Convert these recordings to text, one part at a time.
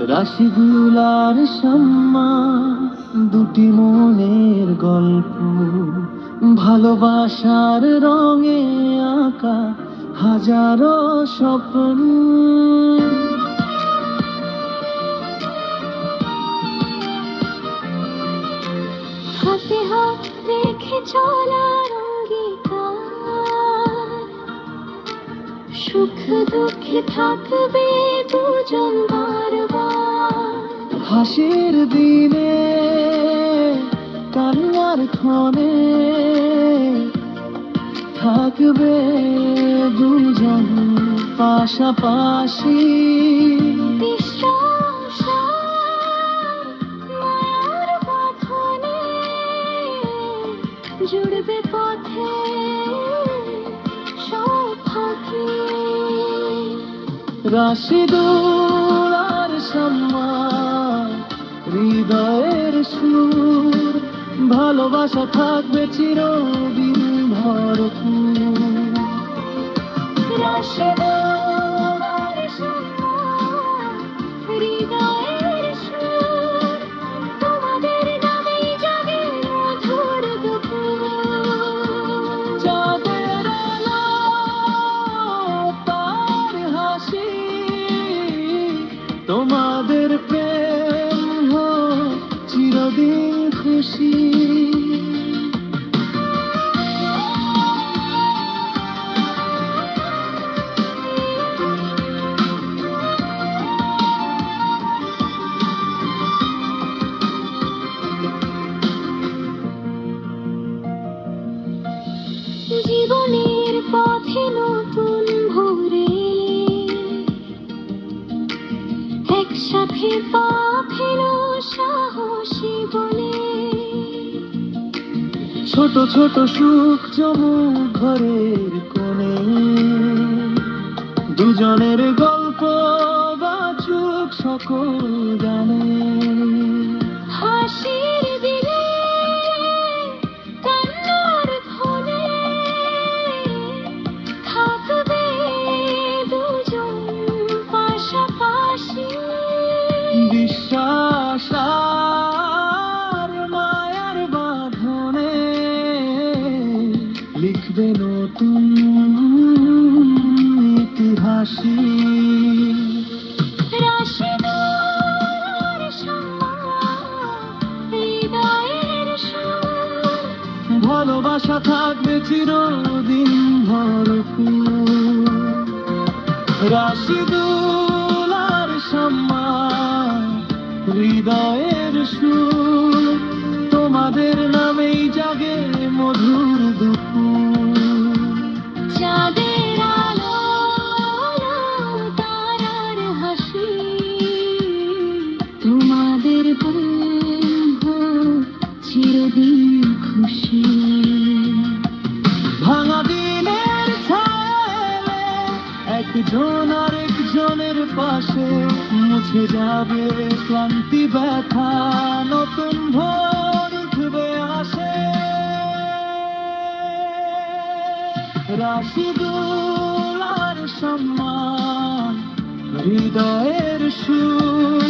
রাশিদুল আর শাম্মা, দুটি মনের গল্প, ভালোবাসার রঙে আঁকা হাজারো স্বপ্ন। হাতে হাত রেখে চলার অঙ্গীকার, সুখ দুঃখে থাকবে দুজন বারবার। হাসির দিনে কান্নার ক্ষণে থাকবে দুজন পাশাপাশি। বিশ্বাস আর মায়ার বাঁধনে জুড়বে পথে সব ফাঁকি। রাশিদুল আর শাম্মা, হৃদয়ের সুর, ভালোবাসা থাকবে চিরদিন ভরপুর। রাশিদুল আর শাম্মা, হৃদয়ের সুর, তোমাদের নামেই জাগে মধুর দুপুর। চাঁদের আলো, তার হাসি, তোমাদের প্রেম হোক চিরদিন খুশি। জীবনের পথে নতুন ভোরে একসাথে পা ফেলো সাহসী বলে। ছোট ছোট সুখ জমুক ঘরের কোণে, দুজনের গল্প বাঁচুক সকল জানে। হাসির দিনে কান্নার ক্ষণে থাকবে দুজন পাশাপাশি। বিশ্বাস আর মায়ার বাঁধনে লিখবে নতুন ইতিহাসী। রাশিদুল আর শাম্মা, হৃদয়ের সুর, ভালোবাসা থাকবে চিরদিন ভরপুর। রাশিদুল আর শাম্মা, হৃদয়ের সুর, তোমাদের নামেই জাগে মধুর দুপুর। চাঁদের আলো, তারার হাসি, তোমাদের প্রেম হোক চিরদিন খুশি। ভাঙা দিনের ছায়ালে একজন আরেকজনের পাশে মুছে যাবে ক্লান্তি ব্যথা, নতুন ভোর উঠবে আসে। রাশিদুল আর শাম্মা, হৃদয়ের সুর,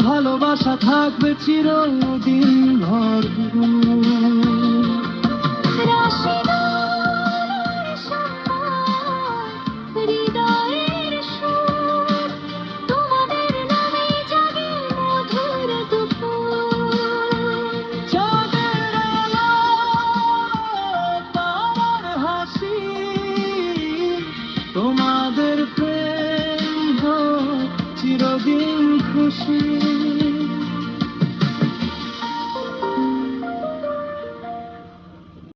ভালোবাসা থাকবে চিরদিন ভরপুর।